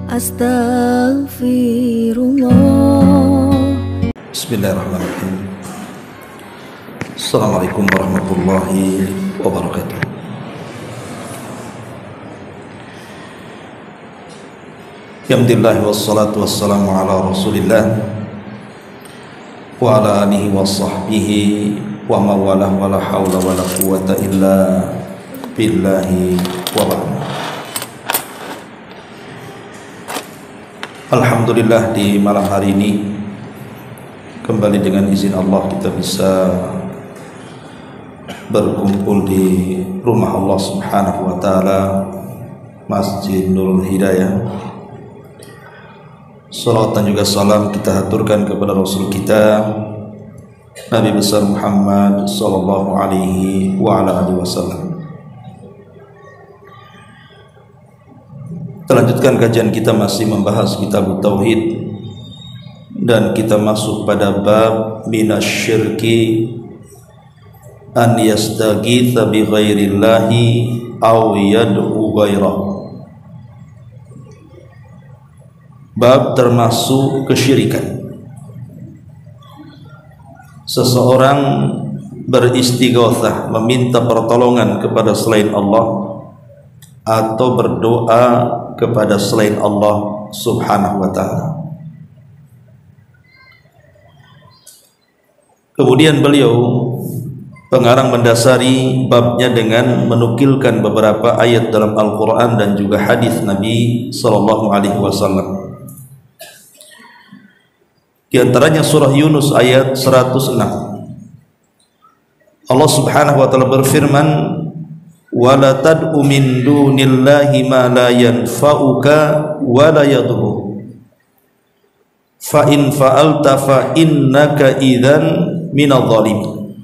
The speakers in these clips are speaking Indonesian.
Astaghfirullah. Bismillahirrahmanirrahim. Assalamualaikum warahmatullahi wabarakatuh. Alhamdulillah wassalatu wassalamu ala rasulillah wa ala alihi wa sahbihi wa mawalah wa la hawla wa la quwata illa billahi wa ba'd. Alhamdulillah, di malam hari ini kembali dengan izin Allah kita bisa berkumpul di rumah Allah Subhanahu wa taala, Masjid Nurul Hidayah. Salawat dan juga salam kita haturkan kepada Rasul kita Nabi besar Muhammad sallallahu alaihi wa ala alihi wasallam. Kita lanjutkan kajian kita masih membahas kitab Tauhid, dan kita masuk pada bab minasyirki an yastaghitha bi ghairillahi aw yad'u ghairahu. Bab termasuk kesyirikan. Seseorang beristighatsah, meminta pertolongan kepada selain Allah atau berdoa kepada selain Allah Subhanahu wa taala. Kemudian beliau pengarang mendasari babnya dengan menukilkan beberapa ayat dalam Al-Quran dan juga hadis Nabi sallallahu alaihi wasallam. Di antaranya surah Yunus ayat 106. Allah Subhanahu wa taala berfirman, "Wa la tad'u min dunillahi ma la yanfa'uka wa la yadhurruka. Fa in fa'alta fa innaka idzan minadh dhalimin."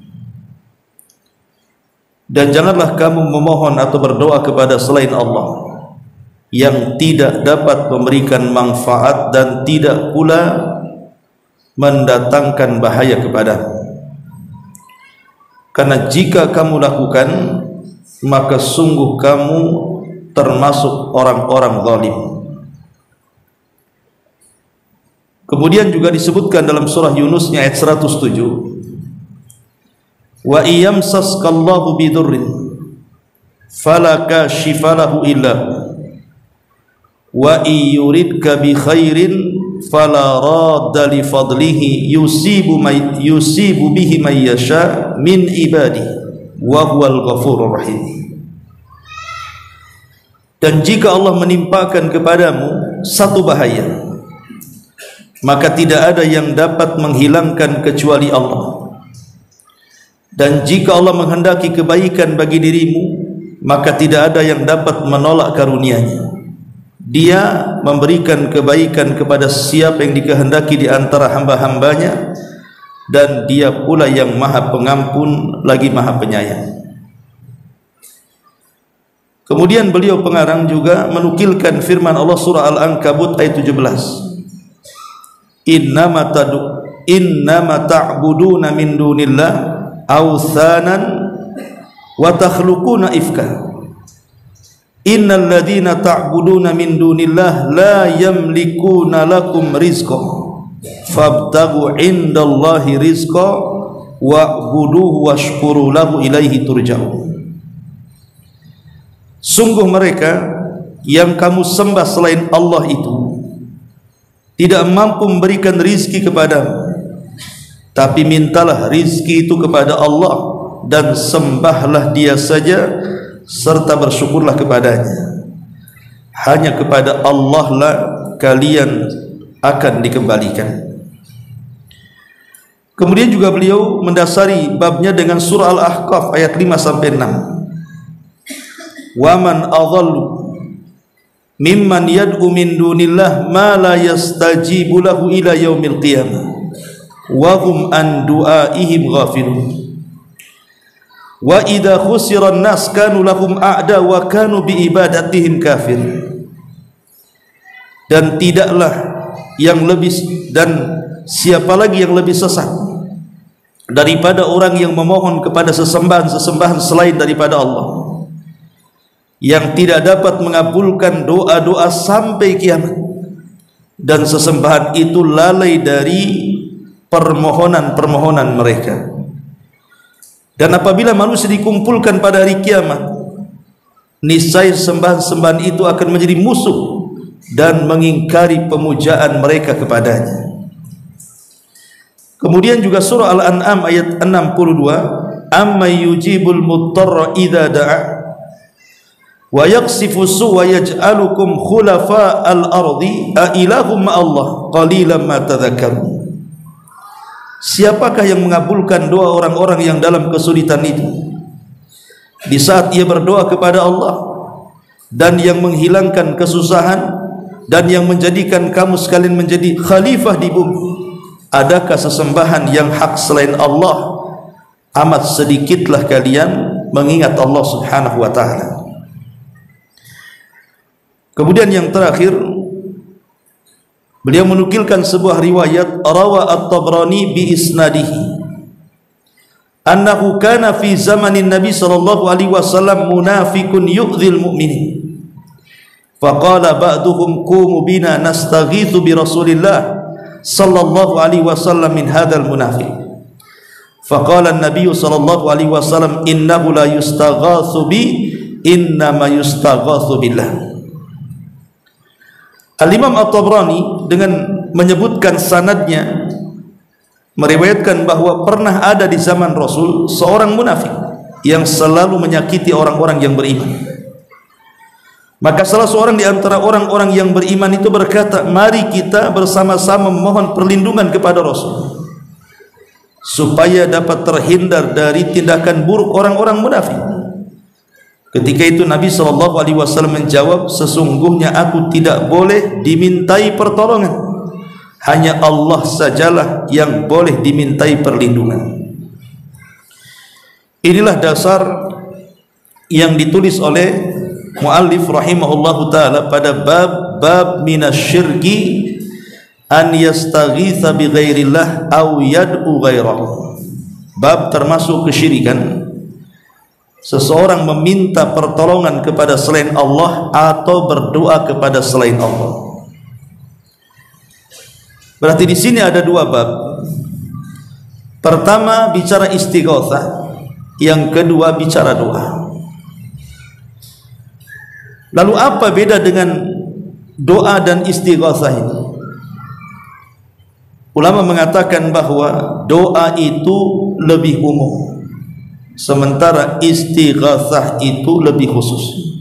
Dan janganlah kamu memohon atau berdoa kepada selain Allah yang tidak dapat memberikan manfaat dan tidak pula mendatangkan bahaya kepadamu. Karena jika kamu lakukan, maka sungguh kamu termasuk orang-orang zalim. Kemudian juga disebutkan dalam surah Yunus ayat 107, wa iyamsaskallahu bidurrin fala kashifa lahu illa hu wa iyuridka bi khairin fala radda li fadlihi yusibu bihi may yasha min ibadihi wa huwal ghafurur rahim. Dan jika Allah menimpakan kepadamu satu bahaya, maka tidak ada yang dapat menghilangkan kecuali Allah. Dan jika Allah menghendaki kebaikan bagi dirimu, maka tidak ada yang dapat menolak karunia-Nya. Dia memberikan kebaikan kepada siapa yang dikehendaki di antara hamba-hambanya, dan Dia pula yang Maha Pengampun lagi Maha Penyayang. Kemudian beliau pengarang juga menukilkan firman Allah surah Al-Ankabut ayat 17, innama ta'buduna min dunillah awthanan wa takhluquna ifka. Innal ladhina ta'buduna min dunillah la yamlikuna lakum rizqa fabtaghu indallahi rizqa wa'buduhu washkuru lahu ilaihi turja'un. Sungguh mereka yang kamu sembah selain Allah itu tidak mampu memberikan rizki kepadamu, tapi mintalah rizki itu kepada Allah dan sembahlah Dia saja serta bersyukurlah kepadanya. Hanya kepada Allah lah kalian akan dikembalikan. Kemudian juga beliau mendasari babnya dengan surah Al-Ahqaf ayat 5-6. Wa man adhallu mimman yad'u min dunillah ma la yastajibu lahu ila yaumil qiyamah wa hum an du'aihim ghafilun. Wa idza khusira an-nas kanu lahum a'da wa kanu bi ibadatihim kafir. Dan tidaklah yang lebih, dan siapa lagi yang lebih sesat daripada orang yang memohon kepada sesembahan-sesembahan selain daripada Allah, yang tidak dapat mengabulkan doa-doa sampai kiamat, dan sesembahan itu lalai dari permohonan-permohonan mereka. Dan apabila manusia dikumpulkan pada hari kiamat, niscaya sembahan-sembahan itu akan menjadi musuh dan mengingkari pemujaan mereka kepadanya. Kemudian juga surah Al-An'am ayat 62, amma yujibul muttarra idza da'a wa yaksifu su'a yaj'alukum khulafa al-ardi a ilahum ma'allah qalilan ma tadhakkarun. Siapakah yang mengabulkan doa orang-orang yang dalam kesulitan itu di saat ia berdoa kepada Allah, dan yang menghilangkan kesusahan, dan yang menjadikan kamu sekalian menjadi khalifah di bumi? Adakah sesembahan yang hak selain Allah? Amat sedikitlah kalian mengingat Allah subhanahu wa ta'ala. Kemudian yang terakhir, beliau menukilkan sebuah riwayat rawa at-Tabrani bi isnadihi annahu kana fi zamanin Nabi sallallahu alaihi wasallam munafiqun yu'dhil mu'minin faqala ba'duhum qumu bina nastaghithu bi Rasulillah sallallahu alaihi wasallam min hadzal munafiq faqala an-nabiy sallallahu alaihi wasallam innahu la yustaghatsu bi innama yustaghatsu billah. Al-Imam At-Tabrani dengan menyebutkan sanadnya meriwayatkan bahwa pernah ada di zaman Rasul seorang munafik yang selalu menyakiti orang-orang yang beriman. Maka salah seorang di antara orang-orang yang beriman itu berkata, mari kita bersama-sama memohon perlindungan kepada Rasul supaya dapat terhindar dari tindakan buruk orang-orang munafik. Ketika itu Nabi SAW menjawab, sesungguhnya aku tidak boleh dimintai pertolongan, hanya Allah sajalah yang boleh dimintai perlindungan. Inilah dasar yang ditulis oleh muallif rahimahullahu ta'ala pada bab minasyirki an yastaghitha bi ghairillah aw yad'u ghairahu. Bab termasuk kesyirikan, seseorang meminta pertolongan kepada selain Allah atau berdoa kepada selain Allah. Berarti di sini ada dua bab. Pertama bicara istighatsah, yang kedua bicara doa. Lalu apa beda dengan doa dan istighatsah ini? Ulama mengatakan bahwa doa itu lebih umum, sementara istighatsah itu lebih khusus.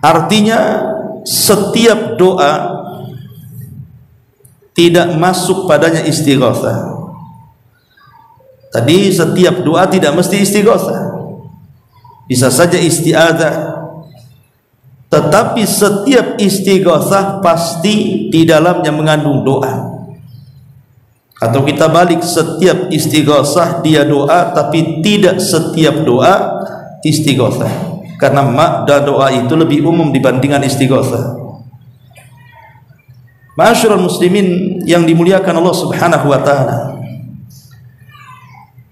Artinya setiap doa tidak masuk padanya istighatsah. Tadi setiap doa tidak mesti istighatsah, bisa saja isti'adzah. Tetapi setiap istighatsah pasti di dalamnya mengandung doa. Atau kita balik, setiap istighatsah dia doa, tapi tidak setiap doa istighatsah, karena makna doa itu lebih umum dibandingkan istighatsah. Ma'asyiral muslimin yang dimuliakan Allah subhanahu wa ta'ala,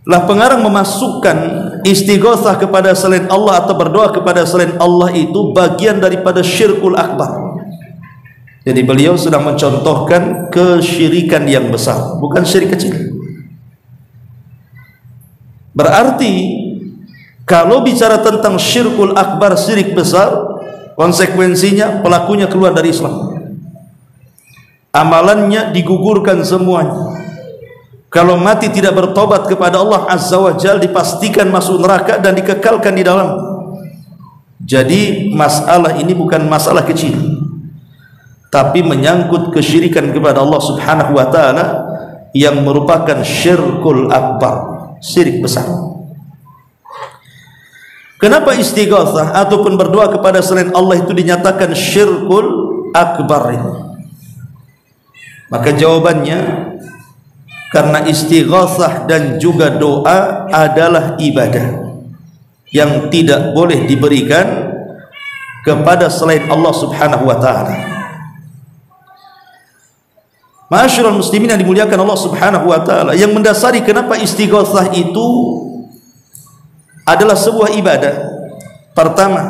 lah pengarang memasukkan istighatsah kepada selain Allah atau berdoa kepada selain Allah itu bagian daripada syirkul akbar. Jadi beliau sedang mencontohkan kesyirikan yang besar, bukan syirik kecil. Berarti kalau bicara tentang syirkul akbar, syirik besar, konsekuensinya pelakunya keluar dari Islam, amalannya digugurkan semuanya. Kalau mati tidak bertobat kepada Allah Azza wa Jalla, dipastikan masuk neraka dan dikekalkan di dalam. Jadi masalah ini bukan masalah kecil, tapi menyangkut kesyirikan kepada Allah subhanahu wa ta'ala yang merupakan syirkul akbar, syirik besar. Kenapa istighatsah ataupun berdoa kepada selain Allah itu dinyatakan syirkul akbar ini? Maka jawabannya, karena istighatsah dan juga doa adalah ibadah yang tidak boleh diberikan kepada selain Allah subhanahu wa ta'ala. Ma'asyiral muslimin yang dimuliakan Allah subhanahu wa ta'ala, yang mendasari kenapa istighatsah itu adalah sebuah ibadah, pertama,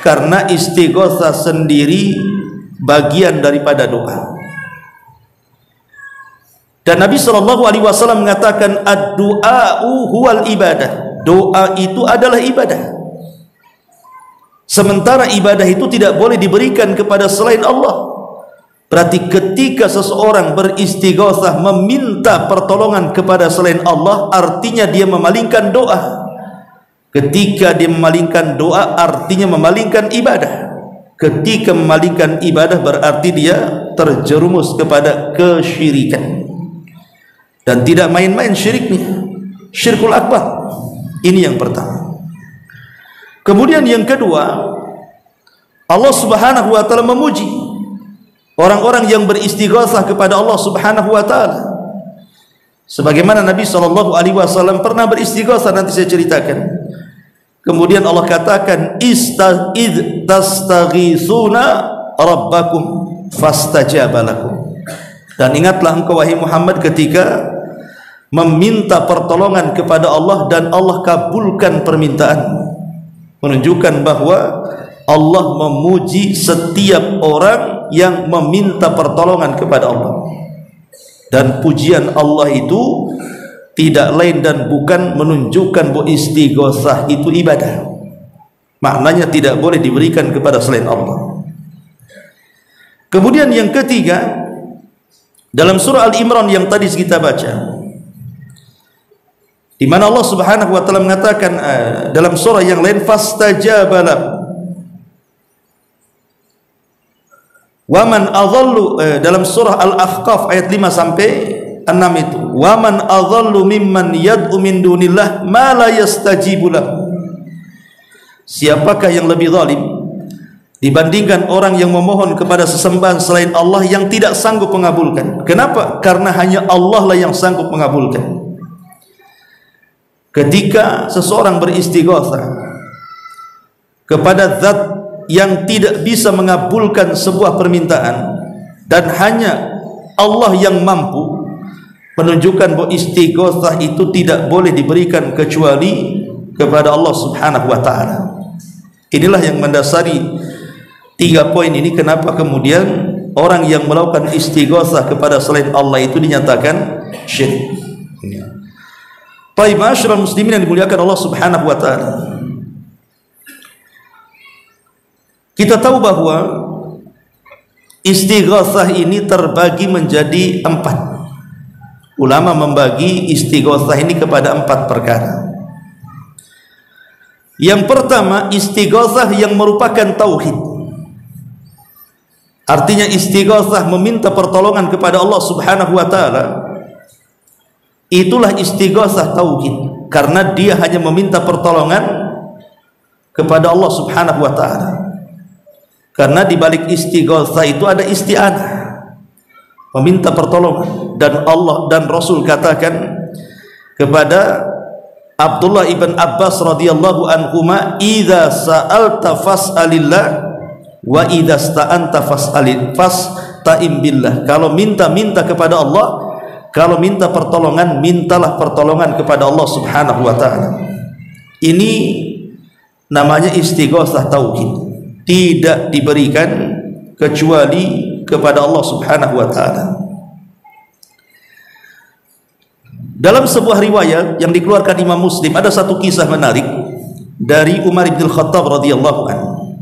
karena istighosah sendiri bagian daripada doa. Dan Nabi SAW mengatakan ad-du'a'u huwal ibadah. Doa itu adalah ibadah. Sementara ibadah itu tidak boleh diberikan kepada selain Allah. Berarti ketika seseorang beristighosah, meminta pertolongan kepada selain Allah, artinya dia memalingkan doa. Ketika dia memalingkan doa, artinya memalingkan ibadah. Ketika memalingkan ibadah, berarti dia terjerumus kepada kesyirikan. Dan tidak main-main syiriknya, syirkul akbar. Ini yang pertama. Kemudian yang kedua, Allah Subhanahu wa taala memuji orang-orang yang beristighosah kepada Allah Subhanahu wa taala. Sebagaimana Nabi SAW pernah beristighosah, nanti saya ceritakan. Kemudian Allah katakan id tastaghisuna rabbakum fastajaba lakum. Dan ingatlah engkau wahai Muhammad ketika meminta pertolongan kepada Allah dan Allah kabulkan permintaanmu, menunjukkan bahwa Allah memuji setiap orang yang meminta pertolongan kepada Allah. Dan pujian Allah itu tidak lain dan bukan menunjukkan bahwa istighosah itu ibadah. Maknanya tidak boleh diberikan kepada selain Allah. Kemudian yang ketiga, dalam surah Al-Imran yang tadi kita baca, di mana Allah Subhanahu wa taala mengatakan dalam surah yang lain fastajaba lahu wa man adhallu, dalam surah Al-Ahqaf ayat 5 sampai 6 itu, wa man adhallu mimman yad'u min dunillah ma la yastajibu lahu. Siapakah yang lebih zalim dibandingkan orang yang memohon kepada sesembahan selain Allah yang tidak sanggup mengabulkan? Kenapa? Karena hanya Allah lah yang sanggup mengabulkan. Ketika seseorang beristighosah kepada zat yang tidak bisa mengabulkan sebuah permintaan dan hanya Allah yang mampu, menunjukkan bahwa istighosah itu tidak boleh diberikan kecuali kepada Allah Subhanahu wa taala. Inilah yang mendasari 3 poin ini, kenapa kemudian orang yang melakukan istighosah kepada selain Allah itu dinyatakan syirik. Baik, ma'asyiral muslimin yang dimuliakan Allah Subhanahu wa taala. Kita tahu bahwa istighosah ini terbagi menjadi 4. Ulama membagi istighosah ini kepada 4 perkara. Yang pertama, istighosah yang merupakan tauhid. Artinya istighosah meminta pertolongan kepada Allah Subhanahu wa taala. Itulah istighosah tauhid, karena dia hanya meminta pertolongan kepada Allah Subhanahu wa taala. Karena di balik istighosah itu ada isti'anah, meminta pertolongan. Dan Allah dan Rasul katakan kepada Abdullah ibn Abbas radhiyallahu anhuma, idza sa'alta fas'alillah wa idza sta'anta fasta'in billah. Kalau minta kepada Allah, kalau minta pertolongan, mintalah pertolongan kepada Allah Subhanahu wa taala. Ini namanya istighosah tauhid. Tidak diberikan kecuali kepada Allah Subhanahu wa taala. Dalam sebuah riwayat yang dikeluarkan Imam Muslim, ada satu kisah menarik dari Umar bin Khattab radhiyallahu anhu.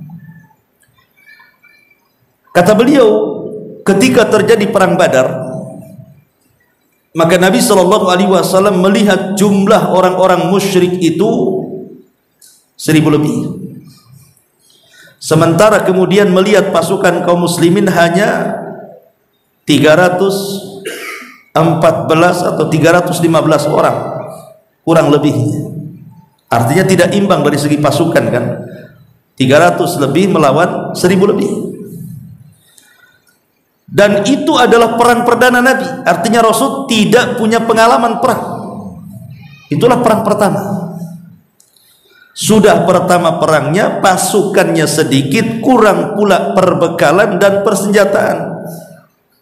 Kata beliau, ketika terjadi perang Badar, maka Nabi SAW melihat jumlah orang-orang musyrik itu 1000 lebih. Sementara kemudian melihat pasukan kaum muslimin hanya 314 atau 315 orang, kurang lebihnya. Artinya tidak imbang dari segi pasukan kan, 300 lebih melawan 1000 lebih. Dan itu adalah perang perdana Nabi. Artinya Rasul tidak punya pengalaman perang. Itulah perang pertama. Sudah pertama perangnya, pasukannya sedikit, kurang pula perbekalan dan persenjataan.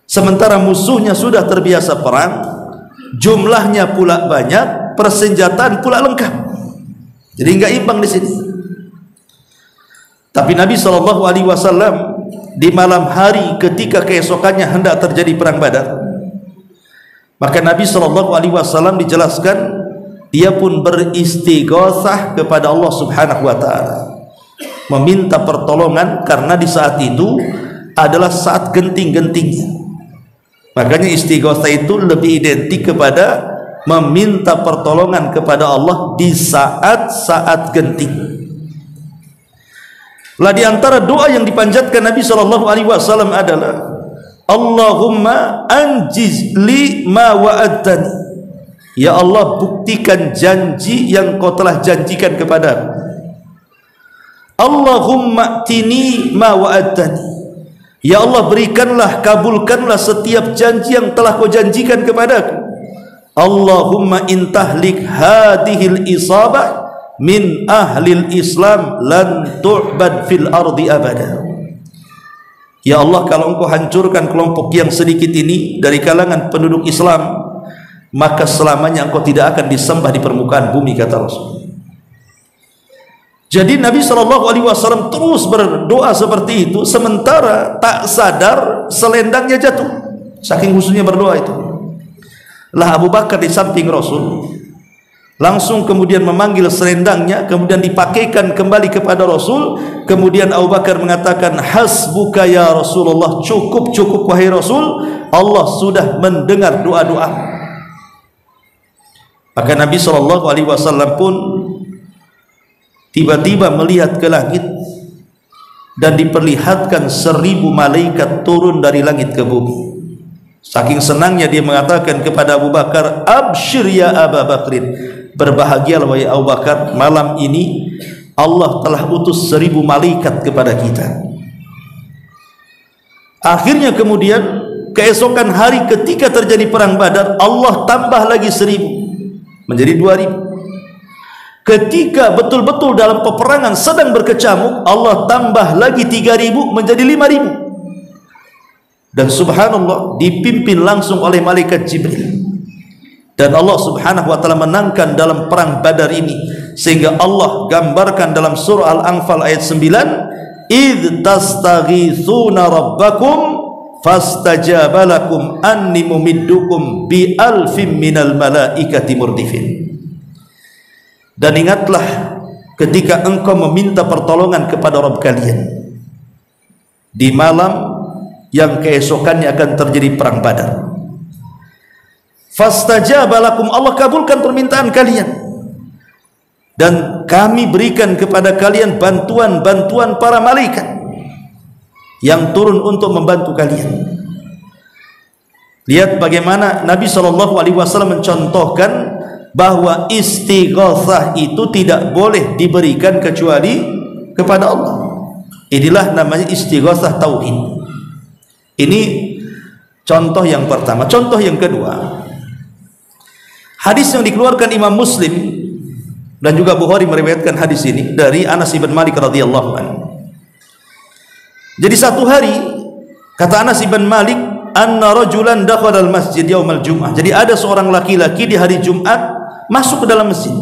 Sementara musuhnya sudah terbiasa perang, jumlahnya pula banyak, persenjataan pula lengkap. Jadi enggak imbang di sini. Tapi Nabi SAW di malam hari ketika keesokannya hendak terjadi perang Badar, maka Nabi SAW dijelaskan dia pun beristighatsah kepada Allah Subhanahu wa taala, meminta pertolongan, karena di saat itu adalah saat genting-gentingnya. Makanya istighatsah itu lebih identik kepada meminta pertolongan kepada Allah di saat-saat genting. Lah di antara doa yang dipanjatkan Nabi SAW adalah Allahumma anjiz li ma wa'adtani, ya Allah buktikan janji yang kau telah janjikan kepadaku. Allahumma tini ma wa'adtani, ya Allah berikanlah, kabulkanlah setiap janji yang telah kau janjikan kepadaku. Allahumma intahlik hadhil isabah min ahlil Islam lan tu'bad fil ardi abada. Ya Allah, kalau engkau hancurkan kelompok yang sedikit ini dari kalangan penduduk Islam, maka selamanya engkau tidak akan disembah di permukaan bumi, kata Rasul. Jadi Nabi SAW terus berdoa seperti itu, sementara tak sadar selendangnya jatuh, saking khususnya berdoa itu. Lah Abu Bakar di samping Rasul langsung kemudian memanggil selendangnya, kemudian dipakaikan kembali kepada Rasul. Kemudian Abu Bakar mengatakan, hasbuka ya Rasulullah, cukup wahai Rasul, Allah sudah mendengar doa-doa. Maka Nabi SAW pun tiba-tiba melihat ke langit dan diperlihatkan 1000 malaikat turun dari langit ke bumi. Saking senangnya dia mengatakan kepada Abu Bakar, absyir ya Abu Bakrin, berbahagialah wahai Abu Bakar, malam ini Allah telah utus 1000 malaikat kepada kita. Akhirnya kemudian keesokan hari ketika terjadi perang Badar, Allah tambah lagi 1000 menjadi 2000. Ketika betul-betul dalam peperangan sedang berkecamuk, Allah tambah lagi 3000 menjadi 5000. Dan subhanallah dipimpin langsung oleh malaikat Jibril. Dan Allah Subhanahu wa taala menangkan dalam perang Badar ini, sehingga Allah gambarkan dalam surah Al-Anfal ayat 9, idz tastaghitsuna rabbakum fastajaba lakum anni mumiddukum bi alfin minal malaikati murdifin. Dan ingatlah ketika engkau meminta pertolongan kepada Rabb kalian di malam yang keesokannya akan terjadi perang Badar. Fastajaba lakum, Allah kabulkan permintaan kalian, dan kami berikan kepada kalian bantuan para malaikat yang turun untuk membantu kalian. Lihat bagaimana Nabi SAW mencontohkan bahwa istighatsah itu tidak boleh diberikan kecuali kepada Allah. Inilah namanya istighatsah tauhid. Ini contoh yang pertama. Contoh yang kedua, hadis yang dikeluarkan Imam Muslim dan juga Bukhari meriwayatkan hadis ini dari Anas bin Malik radhiyallahu anhu. Jadi satu hari, kata Anas bin Malik, anna rajulan dakhala al-masjid yaumal jum'ah. Jadi ada seorang laki-laki di hari Jumat masuk ke dalam masjid.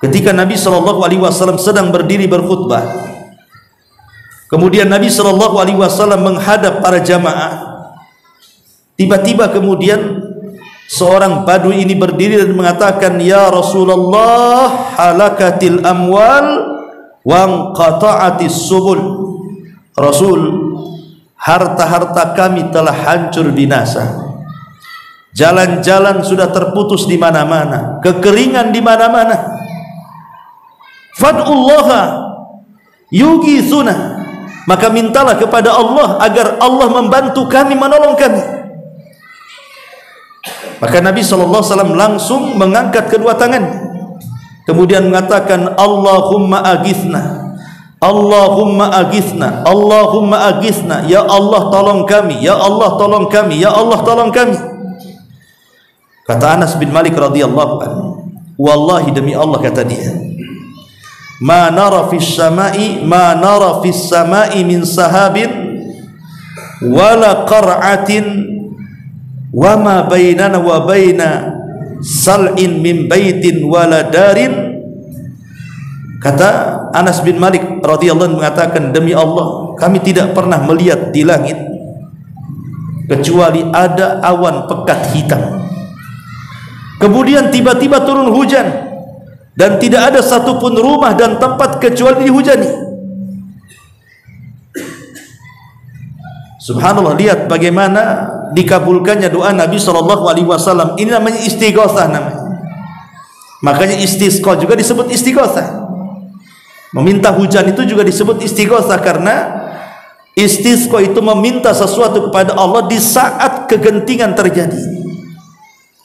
Ketika Nabi SAW sedang berdiri berkhutbah, kemudian Nabi SAW menghadap para jamaah. Tiba-tiba kemudian seorang badui ini berdiri dan mengatakan, ya Rasulullah, halakatil amwal wanqata'atis subul. Rasul, harta-harta kami telah hancur binasa, jalan-jalan sudah terputus di mana-mana, kekeringan di mana-mana. Fad'ullaha yugithuna, maka mintalah kepada Allah agar Allah membantu kami, menolong kami. Maka Nabi SAW langsung mengangkat kedua tangan, kemudian mengatakan, Allahumma agithna, Allahumma agithna, Allahumma agithna, ya Allah tolong kami, ya Allah tolong kami, ya Allah tolong kami. Kata Anas bin Malik radhiyallahu anhu, wallahi demi Allah, kata dia, ma nara fis samai min sahabin wala qar'atin wa ma bainana wa baina sal'in min baitin wala darin Kata Anas bin Malik radhiyallahu anhu mengatakan, demi Allah, kami tidak pernah melihat di langit kecuali ada awan pekat hitam. Kemudian tiba-tiba turun hujan dan tidak ada satupun rumah dan tempat kecuali dihujani. Subhanallah, lihat bagaimana dikabulkannya doa Nabi SAW. Ini namanya istighosah namanya. Makanya istisqa juga disebut istighosah. Meminta hujan itu juga disebut istighosah, karena istisqa itu meminta sesuatu kepada Allah di saat kegentingan terjadi.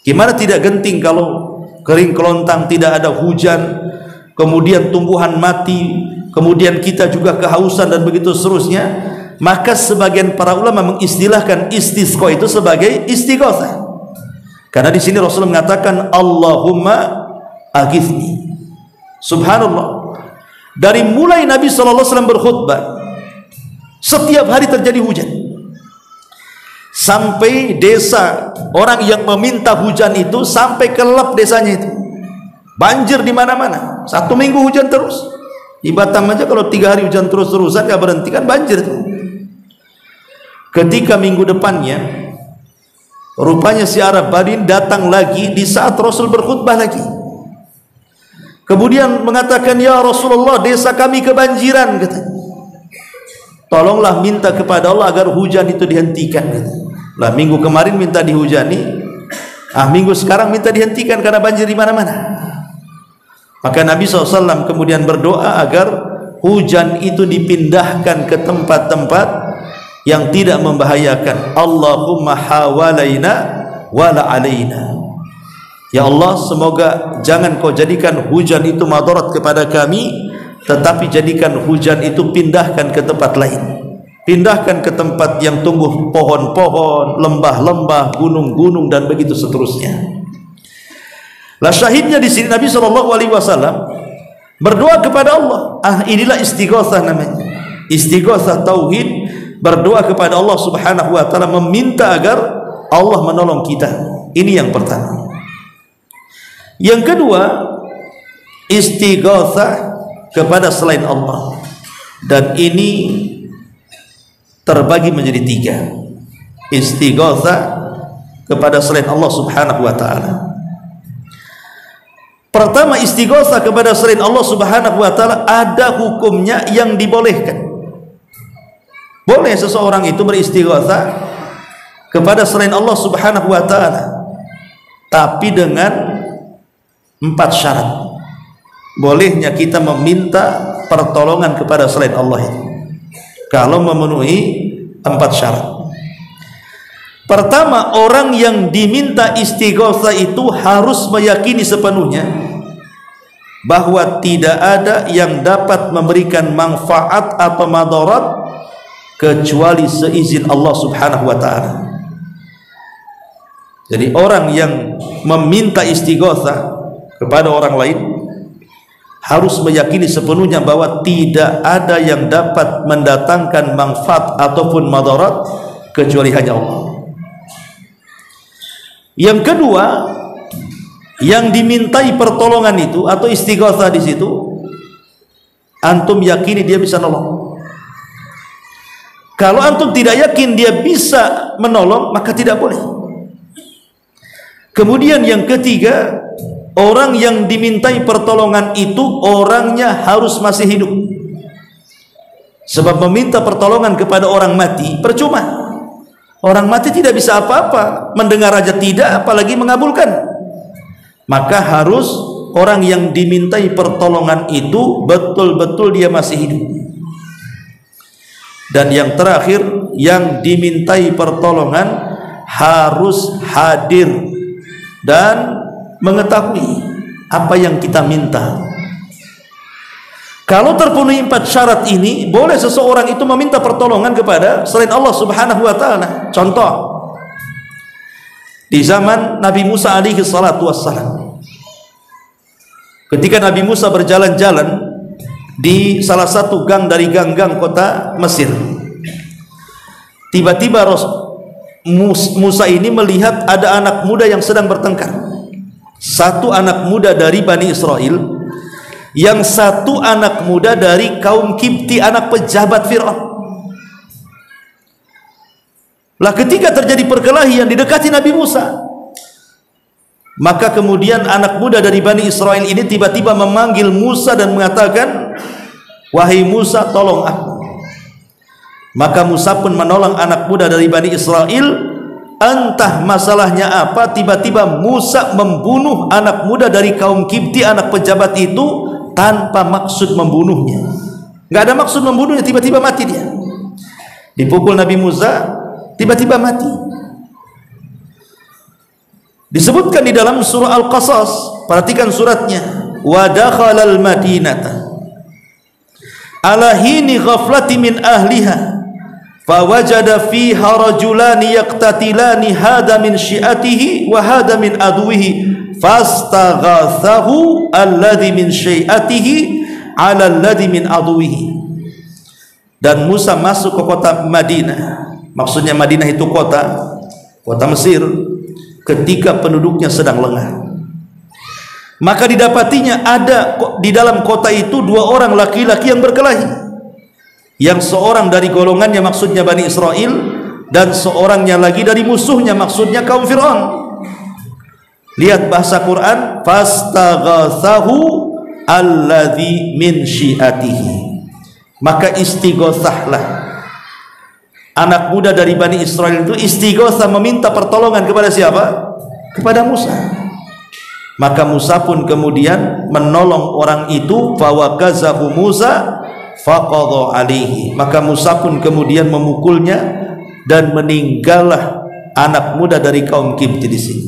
Gimana tidak genting kalau kering kelontang, tidak ada hujan, kemudian tumbuhan mati, kemudian kita juga kehausan dan begitu seterusnya. Maka sebagian para ulama mengistilahkan istisqa itu sebagai istighosah. Karena di sini Rasulullah mengatakan Allahumma aghithni. Subhanallah. Dari mulai Nabi SAW berkhutbah, setiap hari terjadi hujan, sampai desa orang yang meminta hujan itu sampai kelap desanya itu, banjir di mana-mana. 1 minggu hujan terus. Di Batam aja kalau 3 hari hujan terus-terusan gak berhenti kan banjir itu. Ketika minggu depannya, rupanya si Arab Badin datang lagi di saat Rasul berkhutbah lagi. Kemudian mengatakan, ya Rasulullah, desa kami kebanjiran, kata. Tolonglah minta kepada Allah agar hujan itu dihentikan, kata. Lah minggu kemarin minta dihujani, minggu sekarang minta dihentikan karena banjir di mana-mana. Maka Nabi SAW kemudian berdoa agar hujan itu dipindahkan ke tempat-tempat yang tidak membahayakan. Allahumma hawalaina wala alaina. Ya Allah, semoga jangan kau jadikan hujan itu madarat kepada kami, tetapi jadikan hujan itu pindahkan ke tempat lain. Pindahkan ke tempat yang tumbuh pohon-pohon, lembah-lembah, gunung-gunung dan begitu seterusnya. Lah syahidnya di sini Nabi SAW berdoa kepada Allah. Inilah istighosah namanya. Istighosah tauhid, berdoa kepada Allah Subhanahu wa taala, meminta agar Allah menolong kita. Ini yang pertama. Yang kedua, istighosah kepada selain Allah, dan ini terbagi menjadi 3. Istighosah kepada selain Allah Subhanahu wa taala. Pertama, istighosah kepada selain Allah Subhanahu wa taala ada hukumnya yang dibolehkan. Boleh seseorang itu beristighosah kepada selain Allah Subhanahu wa taala, tapi dengan 4 syarat. Bolehnya kita meminta pertolongan kepada selain Allah itu kalau memenuhi 4 syarat. Pertama, orang yang diminta istighosah itu harus meyakini sepenuhnya bahwa tidak ada yang dapat memberikan manfaat atau madarat kecuali seizin Allah Subhanahu wa taala. Jadi orang yang meminta istighosah kepada orang lain harus meyakini sepenuhnya bahwa tidak ada yang dapat mendatangkan manfaat ataupun madarat kecuali hanya Allah. Yang kedua, yang dimintai pertolongan itu atau istighosah di situ, antum yakini dia bisa nolong. Kalau antum tidak yakin dia bisa menolong, maka tidak boleh. Kemudian yang ketiga, orang yang dimintai pertolongan itu orangnya harus masih hidup. Sebab meminta pertolongan kepada orang mati percuma. Orang mati tidak bisa apa-apa, mendengar aja tidak, apalagi mengabulkan. Maka harus orang yang dimintai pertolongan itu betul-betul dia masih hidup. Dan yang terakhir, yang dimintai pertolongan harus hadir dan mengetahui apa yang kita minta. Kalau terpenuhi 4 syarat ini, boleh seseorang itu meminta pertolongan kepada selain Allah Subhanahu wa taala. Contoh, di zaman Nabi Musa alaihi salatu wassalam, ketika Nabi Musa berjalan-jalan di salah satu gang dari gang-gang kota Mesir, tiba-tiba Musa ini melihat ada anak muda yang sedang bertengkar. Satu anak muda dari Bani Israel yang satu anak muda dari kaum Kipti, anak pejabat Fir'aun. Lah ketika terjadi perkelahian didekati Nabi Musa, maka kemudian anak muda dari Bani Israel ini tiba-tiba memanggil Musa dan mengatakan, wahai Musa, tolong aku. Maka Musa pun menolong anak muda dari Bani Israel. Entah masalahnya apa, tiba-tiba Musa membunuh anak muda dari kaum Kipti, anak pejabat itu, tanpa maksud membunuhnya. Nggak ada maksud membunuhnya, tiba-tiba mati dia. Dipukul Nabi Musa, tiba-tiba mati. Disebutkan di dalam surah Al-Qasas, perhatikan suratnya, wa dakhalal madinata ala hini ghaflati min ahliha fawajada fiha rajulani yaqtatilani hada min syi'atihi wa hada min aduwihi fastaghathahu alladhi min syi'atihi ala alladhi min aduwihi. Dan Musa masuk ke kota Madinah, maksudnya Madinah itu kota Mesir, ketika penduduknya sedang lengah. Maka didapatinya ada di dalam kota itu dua orang laki-laki yang berkelahi, yang seorang dari golongannya maksudnya Bani Israel, dan seorangnya lagi dari musuhnya maksudnya kaum Fir'aun. Lihat bahasa Quran, fastaghathahu alladhi min syi'atihi. Maka istighothahlah anak muda dari Bani Israel itu, istighothah meminta pertolongan kepada siapa? Kepada Musa. Maka Musa pun kemudian menolong orang itu, fawakazahu Musa faqadha alaihi. Maka Musa pun kemudian memukulnya dan meninggallah anak muda dari kaum Kipti di sini.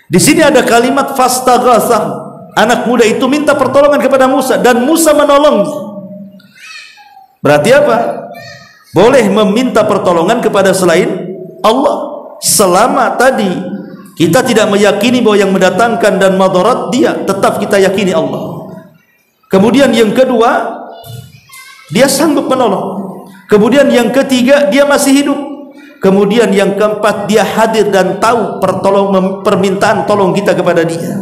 Di sini ada kalimat fastaghatsah. Anak muda itu minta pertolongan kepada Musa dan Musa menolongnya. Berarti apa? Boleh meminta pertolongan kepada selain Allah selama tadi kita tidak meyakini bahwa yang mendatangkan dan madarat dia, tetap kita yakini Allah. Kemudian yang kedua, dia sanggup menolong. Kemudian yang ketiga, dia masih hidup. Kemudian yang keempat, dia hadir dan tahu permintaan tolong kita kepada dia.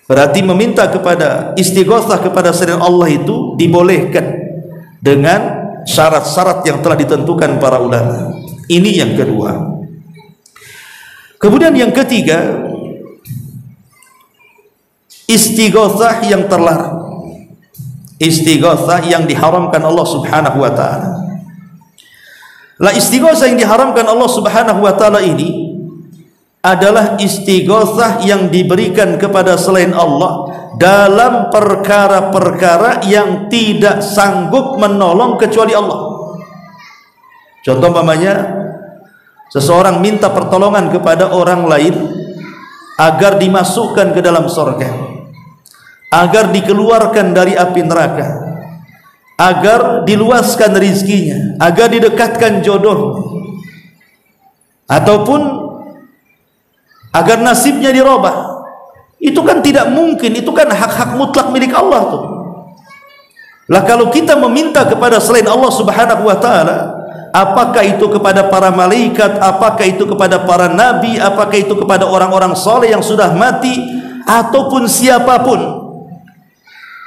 Berarti meminta kepada istighotsah kepada selain Allah itu dibolehkan dengan syarat-syarat yang telah ditentukan para ulama. Ini yang kedua. Kemudian yang ketiga, istighotsah yang terlarang, istighotsah yang diharamkan Allah Subhanahu wa taala. La istighotsah yang diharamkan Allah Subhanahu wa taala ini adalah istighotsah yang diberikan kepada selain Allah dalam perkara-perkara yang tidak sanggup menolong kecuali Allah. Contoh umpamanya, seseorang minta pertolongan kepada orang lain agar dimasukkan ke dalam surga, agar dikeluarkan dari api neraka, agar diluaskan rizkinya, agar didekatkan jodoh, ataupun agar nasibnya dirubah. Itu kan tidak mungkin, itu kan hak-hak mutlak milik Allah tuh. Lah kalau kita meminta kepada selain Allah Subhanahu wa taala, apakah itu kepada para malaikat, apakah itu kepada para nabi, apakah itu kepada orang-orang soleh yang sudah mati, ataupun siapapun,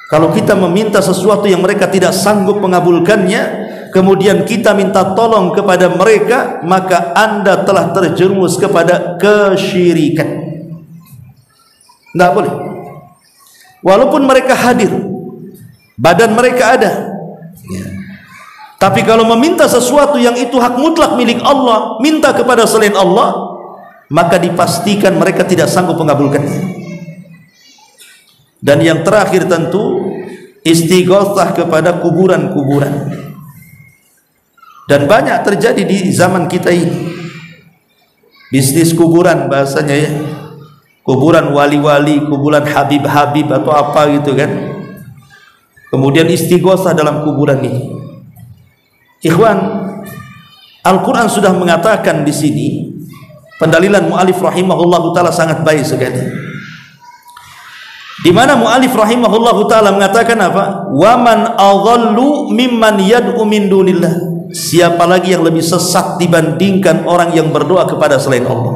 kalau kita meminta sesuatu yang mereka tidak sanggup mengabulkannya, kemudian kita minta tolong kepada mereka, maka Anda telah terjerumus kepada kesyirikan. Tidak boleh. Walaupun mereka hadir, badan mereka ada, tapi kalau meminta sesuatu yang itu hak mutlak milik Allah, minta kepada selain Allah, maka dipastikan mereka tidak sanggup mengabulkannya. Dan yang terakhir tentu istighotsah kepada kuburan-kuburan. Dan banyak terjadi di zaman kita ini. Bisnis kuburan bahasanya ya. Kuburan wali-wali, kuburan habib-habib atau apa gitu kan. Kemudian istighotsah dalam kuburan ini. Ikhwan, Al-Quran sudah mengatakan di sini, pendalilan mu'alif rahimahullahu ta'ala sangat baik sekali, di mana mu'alif rahimahullahu ta'ala mengatakan apa? Waman adhallu mimman yad'u min dunillah. Siapa lagi yang lebih sesat dibandingkan orang yang berdoa kepada selain Allah?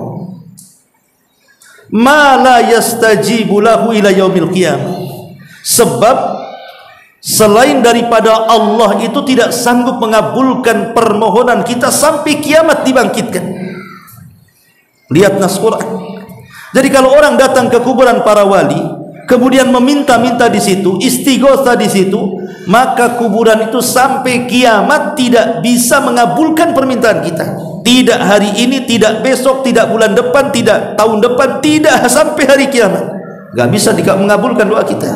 Ma la yastajibu lahu ila yaumil qiyamah. Sebab selain daripada Allah itu tidak sanggup mengabulkan permohonan kita sampai kiamat dibangkitkan. Lihat nas Quran. Jadi kalau orang datang ke kuburan para wali, kemudian meminta-minta di situ, istighotsah di situ, maka kuburan itu sampai kiamat tidak bisa mengabulkan permintaan kita. Tidak hari ini, tidak besok, tidak bulan depan, tidak tahun depan, tidak sampai hari kiamat. Gak bisa mengabulkan doa kita.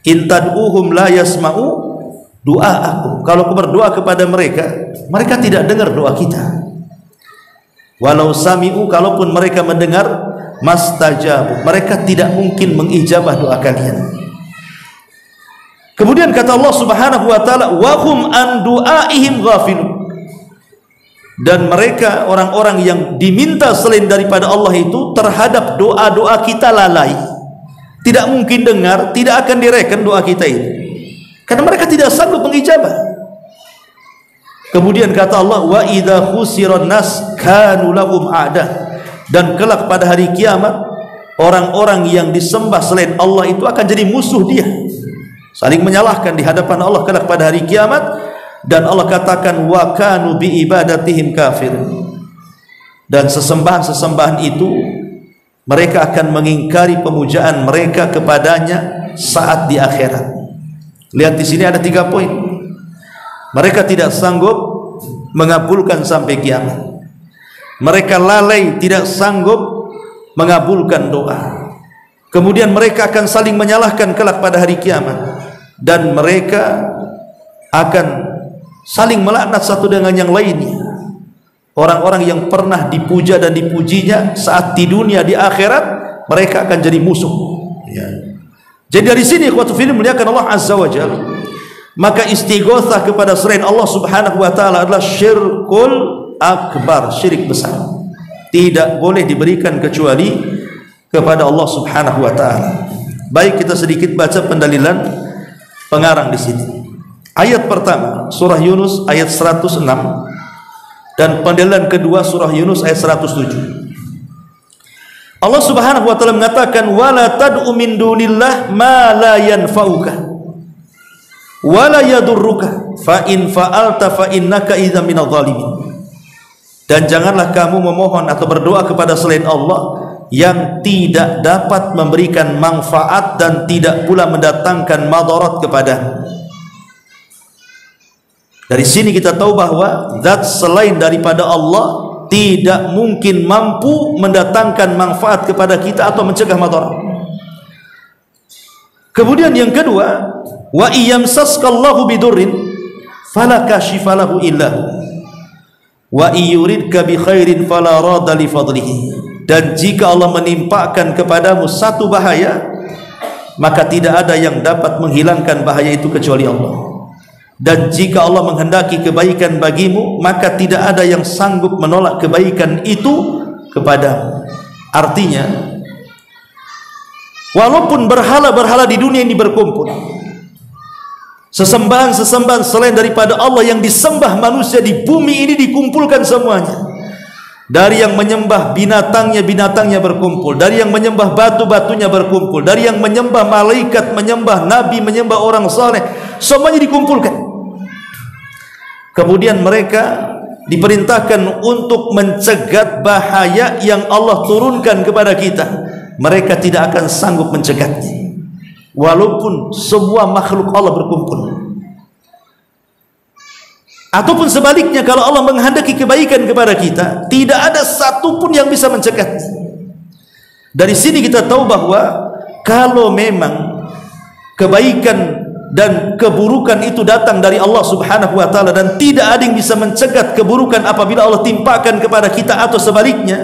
In tad'uhum la yasma'u du'aakum. Kalau aku berdoa kepada mereka, mereka tidak dengar doa kita. Walau sami'u, kalaupun mereka mendengar, mastajabu, mereka tidak mungkin mengijabah doa kalian. Kemudian kata Allah Subhanahu wa taala, wa hum an du'aihim ghafilun. Dan mereka orang-orang yang diminta selain daripada Allah itu terhadap doa-doa kita lalai. Tidak mungkin dengar, tidak akan direken doa kita itu. Karena mereka tidak sanggup mengijabah. Kemudian kata Allah, wa idza khusiran nas kanu lahum a'da. Dan kelak pada hari kiamat, orang-orang yang disembah selain Allah itu akan jadi musuh dia, saling menyalahkan di hadapan Allah kelak pada hari kiamat. Dan Allah katakan, wa kanu bi ibadatihim kafir. Dan sesembahan-sesembahan itu mereka akan mengingkari pemujaan mereka kepadanya saat di akhirat. Lihat di sini ada 3 poin. Mereka tidak sanggup mengabulkan sampai kiamat. Mereka lalai, tidak sanggup mengabulkan doa. Kemudian mereka akan saling menyalahkan kelak pada hari kiamat. Dan mereka akan saling melaknat satu dengan yang lainnya. Orang-orang yang pernah dipuja dan dipujinya saat di dunia, di akhirat mereka akan jadi musuh. Ya. Jadi dari sini ikhwatu fillah muliakan Allah Azza wa Jalla, maka istighotsah kepada selain Allah Subhanahu wa taala adalah syirkul akbar, syirik besar. Tidak boleh diberikan kecuali kepada Allah Subhanahu wa taala. Baik, kita sedikit baca pendalilan pengarang di sini. Ayat pertama surah Yunus ayat 106 dan pendalilan kedua surah Yunus ayat 107. Allah Subhanahu wa taala mengatakan, wala tad'u min dunillah ma la yanfa'uka wala yadurruka fa in fa'alta fa innaka idza minadh dhalimin. Dan janganlah kamu memohon atau berdoa kepada selain Allah yang tidak dapat memberikan manfaat dan tidak pula mendatangkan madarat kepadamu. Dari sini kita tahu bahwa zat selain daripada Allah tidak mungkin mampu mendatangkan manfaat kepada kita atau mencegah madarat. Kemudian yang kedua, wa iyamsaskallahu bidurrin fala kashifa lahu illa wa iyuridka bi khairin fala radda li fadlihi. Dan jika Allah menimpakan kepadamu satu bahaya, maka tidak ada yang dapat menghilangkan bahaya itu kecuali Allah. Dan jika Allah menghendaki kebaikan bagimu, maka tidak ada yang sanggup menolak kebaikan itu kepadamu. Artinya, walaupun berhala-berhala di dunia ini berkumpul, sesembahan-sesembahan selain daripada Allah yang disembah manusia di bumi ini dikumpulkan semuanya. Dari yang menyembah binatangnya berkumpul, dari yang menyembah batu-batunya berkumpul, dari yang menyembah malaikat, menyembah nabi, menyembah orang saleh, semuanya dikumpulkan. Kemudian mereka diperintahkan untuk mencegat bahaya yang Allah turunkan kepada kita. Mereka tidak akan sanggup mencegatnya, walaupun semua makhluk Allah berkumpul. Ataupun sebaliknya, kalau Allah menghendaki kebaikan kepada kita, tidak ada satupun yang bisa mencegahnya. Dari sini kita tahu bahwa kalau memang kebaikan dan keburukan itu datang dari Allah Subhanahu wa taala dan tidak ada yang bisa mencegat keburukan apabila Allah timpakan kepada kita atau sebaliknya,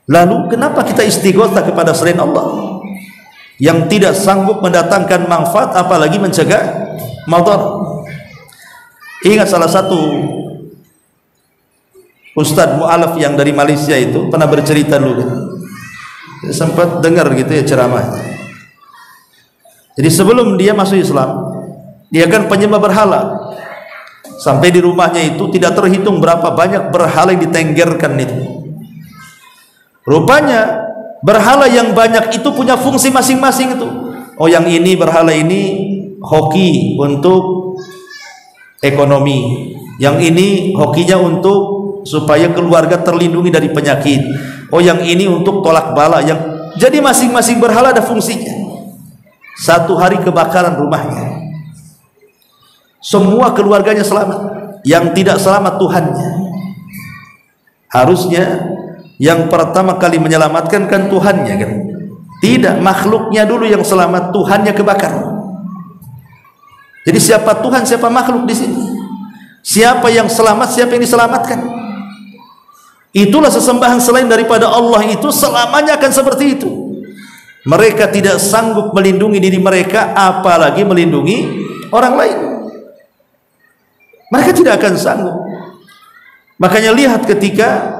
lalu kenapa kita istighotsah kepada selain Allah yang tidak sanggup mendatangkan manfaat apalagi mencegah madarat? Ingat salah satu ustadz mu'alaf yang dari Malaysia itu pernah bercerita dulu, dia sempat dengar gitu ya ceramah. Jadi sebelum dia masuk Islam, dia kan penyembah berhala. Sampai di rumahnya itu tidak terhitung berapa banyak berhala yang ditenggerkan itu. Rupanya berhala yang banyak itu punya fungsi masing-masing itu. Oh yang ini berhala ini hoki untuk ekonomi, yang ini hokinya untuk supaya keluarga terlindungi dari penyakit, oh yang ini untuk tolak bala. Yang jadi masing-masing berhala ada fungsinya. Satu hari kebakaran rumahnya, semua keluarganya selamat, yang tidak selamat Tuhannya. Harusnya yang pertama kali menyelamatkan kan Tuhannya kan, tidak, makhluknya dulu yang selamat, Tuhannya kebakar. Jadi siapa Tuhan, siapa makhluk di sini? Siapa yang selamat, siapa yang diselamatkan? Itulah sesembahan selain daripada Allah itu selamanya akan seperti itu. Mereka tidak sanggup melindungi diri mereka, apalagi melindungi orang lain. Mereka tidak akan sanggup. Makanya lihat ketika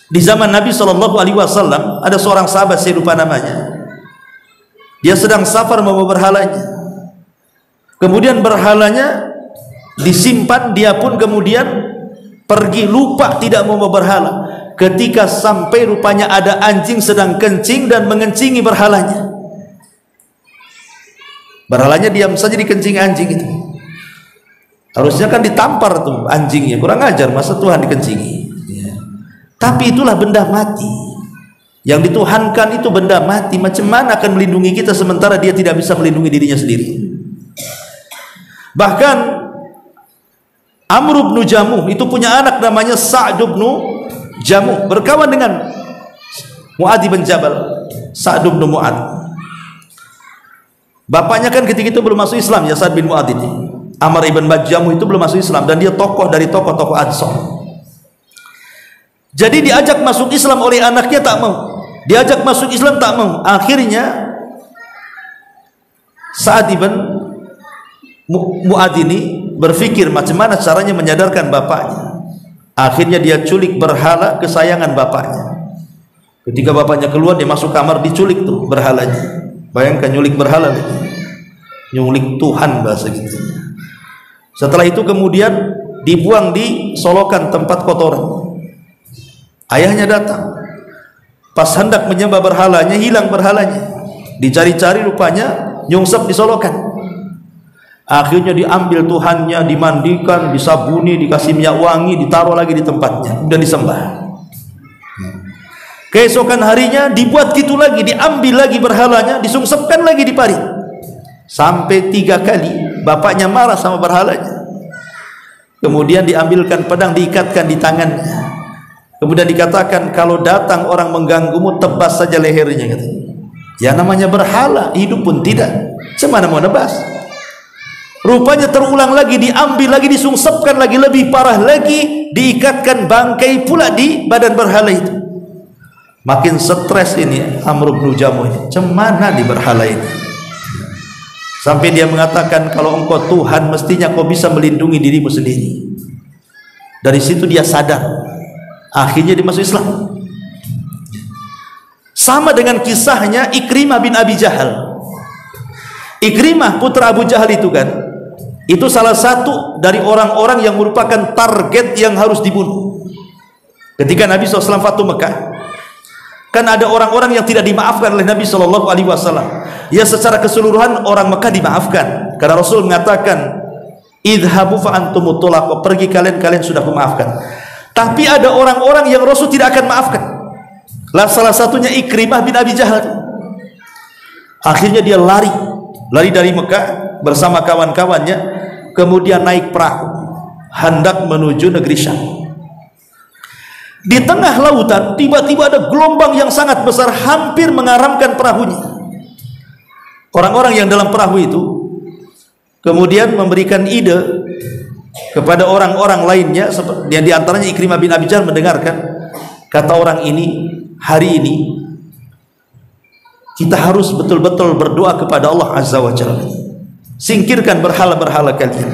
di zaman Nabi SAW ada seorang sahabat, saya lupa namanya, dia sedang safar membawa berhalanya, kemudian berhalanya disimpan, dia pun kemudian pergi lupa tidak mau berhala. Ketika sampai rupanya ada anjing sedang kencing dan mengencingi berhalanya. Berhalanya diam saja dikencing anjing itu. Harusnya kan ditampar tuh anjingnya, kurang ajar, masa Tuhan dikencingi ya. Tapi itulah benda mati. Yang dituhankan itu benda mati. Macam mana akan melindungi kita sementara dia tidak bisa melindungi dirinya sendiri? Bahkan Amr bin Jamuh itu punya anak namanya Sa'd bin Jamuh, berkawan dengan Mu'adz bin Jabal. Sa'd bin Mu'adz, bapaknya kan ketika itu belum masuk Islam ya, Sa'd bin Mu'adz ini. Amr ibn Jamuh itu belum masuk Islam dan dia tokoh dari tokoh-tokoh Ansor. Jadi diajak masuk Islam oleh anaknya, tak mau. Diajak masuk Islam, tak mau. Akhirnya Sa'd ibn Mu'adz ini berpikir macam mana caranya menyadarkan bapaknya. Akhirnya dia culik berhala kesayangan bapaknya. Ketika bapaknya keluar, dia masuk kamar, diculik tuh berhalanya. Bayangkan nyulik berhala lagi, nyulik Tuhan bahasa gitu. Setelah itu kemudian dibuang di solokan tempat kotoran. Ayahnya datang, pas hendak menyembah berhalanya, hilang berhalanya. Dicari-cari, rupanya nyungsep di solokan. Akhirnya diambil Tuhannya, dimandikan, disabuni, dikasih minyak wangi, ditaruh lagi di tempatnya, dan disembah. Keesokan harinya dibuat gitu lagi, diambil lagi berhalanya, disungsepkan lagi di parit. Sampai 3 kali. Bapaknya marah sama berhalanya. Kemudian diambilkan pedang, diikatkan di tangannya. Kemudian dikatakan, kalau datang orang mengganggumu, tebas saja lehernya. Ya namanya berhala, hidup pun tidak, cemana mau nebas. Rupanya terulang lagi, diambil lagi, disungsepkan lagi, lebih parah lagi, diikatkan bangkai pula di badan berhala itu. Makin stres ini Amr bin Jamuh ini, cemana di berhala ini. Sampai dia mengatakan, kalau engkau Tuhan, mestinya kau bisa melindungi dirimu sendiri. Dari situ dia sadar, akhirnya dia masuk Islam. Sama dengan kisahnya Ikrimah bin Abi Jahal. Ikrimah putra Abu Jahal itu kan, itu salah satu dari orang-orang yang merupakan target yang harus dibunuh. Ketika Nabi SAW Fatu Mekah, kan ada orang-orang yang tidak dimaafkan oleh Nabi SAW. Ya secara keseluruhan orang Mekah dimaafkan, karena Rasul mengatakan, idhabu fa antumut tulaq, pergi kalian sudah kumaafkan. Tapi ada orang-orang yang Rasul tidak akan maafkan. Lah salah satunya Ikrimah bin Abi Jahal. Akhirnya dia lari dari Mekah bersama kawan-kawannya, kemudian naik perahu hendak menuju negeri Syam. Di tengah lautan tiba-tiba ada gelombang yang sangat besar, hampir mengaramkan perahunya. Orang-orang yang dalam perahu itu kemudian memberikan ide kepada orang-orang lainnya, yang diantaranya Ikrimah bin Abi Jahal mendengarkan. Kata orang ini, hari ini kita harus betul-betul berdoa kepada Allah Azza wa Jalla. Singkirkan berhala-berhala kalian.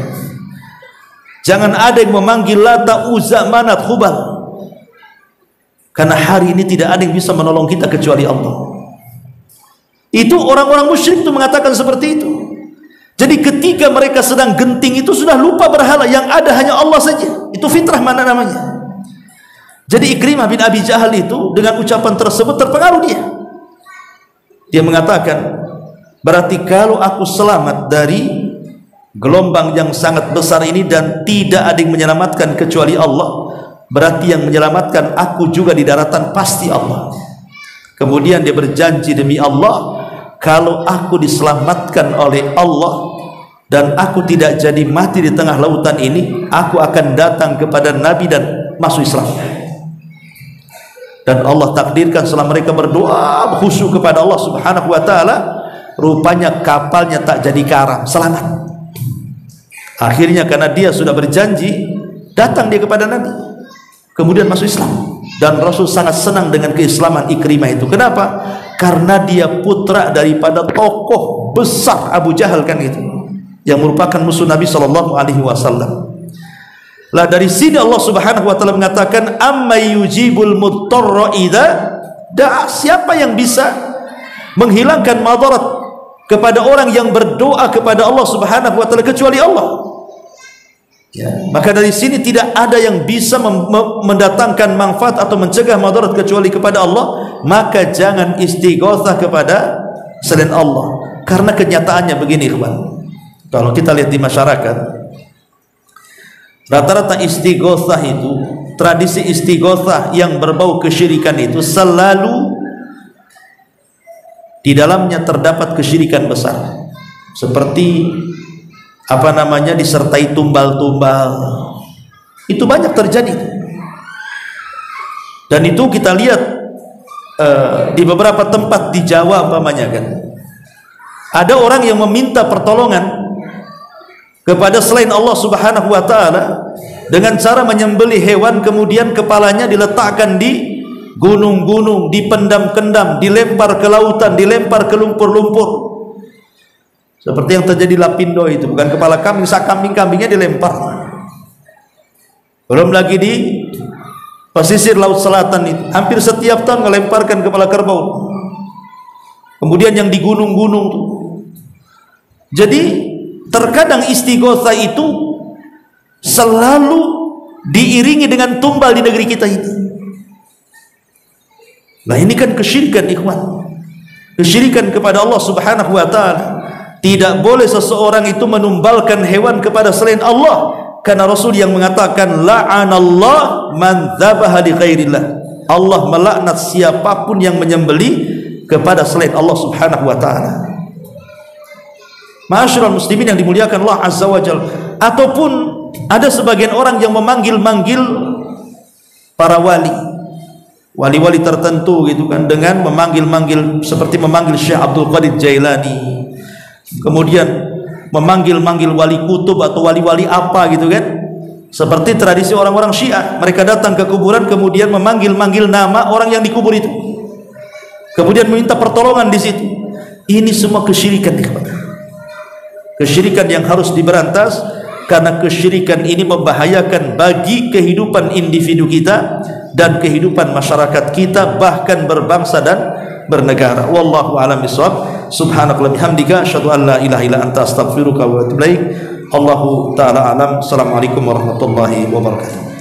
Jangan ada yang memanggil Lata, Uzza, Manat, Hubal. Karena hari ini tidak ada yang bisa menolong kita kecuali Allah. Itu orang-orang musyrik itu mengatakan seperti itu. Jadi ketika mereka sedang genting itu sudah lupa berhala, yang ada hanya Allah saja. Itu fitrah mana namanya. Jadi Ikrimah bin Abi Jahal itu dengan ucapan tersebut terpengaruh dia. Dia mengatakan, Berarti kalau aku selamat dari gelombang yang sangat besar ini dan tidak ada yang menyelamatkan kecuali Allah, berarti yang menyelamatkan aku juga di daratan pasti Allah. Kemudian dia berjanji demi Allah, kalau aku diselamatkan oleh Allah dan aku tidak jadi mati di tengah lautan ini, aku akan datang kepada Nabi dan masuk Islam. Dan Allah takdirkan setelah mereka berdoa khusyuk kepada Allah Subhanahu wa taala, rupanya kapalnya tak jadi karam, selamat. Akhirnya karena dia sudah berjanji, datang dia kepada Nabi, kemudian masuk Islam. Dan Rasul sangat senang dengan keislaman Ikrimah itu. Kenapa? Karena dia putra daripada tokoh besar Abu Jahal kan itu, yang merupakan musuh Nabi sallallahu alaihi wasallam. Lah dari sini Allah Subhanahu wa taala mengatakan, "Ammay yujibul muttarra idza da'a." Siapa yang bisa menghilangkan madarat kepada orang yang berdoa kepada Allah Subhanahu wa taala kecuali Allah? Ya, maka dari sini tidak ada yang bisa mendatangkan manfaat atau mencegah madarat kecuali kepada Allah. Maka jangan istighatsah kepada selain Allah. Karena kenyataannya begini, kawan. Kalau kita lihat di masyarakat, rata-rata istighatsah itu, tradisi istighatsah yang berbau kesyirikan itu selalu di dalamnya terdapat kesyirikan besar. Seperti disertai tumbal-tumbal. Itu banyak terjadi. Dan itu kita lihat di beberapa tempat di Jawa kan. Ada orang yang meminta pertolongan kepada selain Allah Subhanahu wa taala dengan cara menyembelih hewan, kemudian kepalanya diletakkan di gunung-gunung, dipendam-kendam, dilempar ke lautan, dilempar ke lumpur-lumpur. Seperti yang terjadi di Lapindo itu, bukan kepala kambing, kambingnya dilempar. Belum lagi di pesisir laut selatan itu, hampir setiap tahun melemparkan kepala kerbau. Kemudian yang di gunung-gunung itu. Jadi terkadang istighatsah itu selalu diiringi dengan tumbal di negeri kita ini. Nah ini kan kesyirikan, ikhwan. Kesyirikan kepada Allah Subhanahu wa taala. Tidak boleh seseorang itu menumbalkan hewan kepada selain Allah, karena Rasul yang mengatakan la'anallah man dzabaha li ghairillah. Allah melaknat siapapun yang menyembelih kepada selain Allah Subhanahu wa taala. Ma'asyiral muslimin yang dimuliakan Allah Azza wa Jalla. Ataupun ada sebagian orang yang memanggil-manggil para wali tertentu gitu kan, dengan memanggil-manggil seperti memanggil Syekh Abdul Qadir Jailani, kemudian memanggil-manggil wali kutub atau wali-wali apa gitu kan, seperti tradisi orang-orang Syiah. Mereka datang ke kuburan kemudian memanggil-manggil nama orang yang dikubur itu, kemudian meminta pertolongan di situ. Ini semua kesyirikan, kesyirikan yang harus diberantas, karena kesyirikan ini membahayakan bagi kehidupan individu kita dan kehidupan masyarakat kita, bahkan berbangsa dan bernegara. Wallahu a'lam bishawab. Subhanakallahumma bihamdika asyhadu an la ilaha illa anta astaghfiruka wa atubu ilaik. Allahu ta'ala alam. Assalamualaikum warahmatullahi wabarakatuh.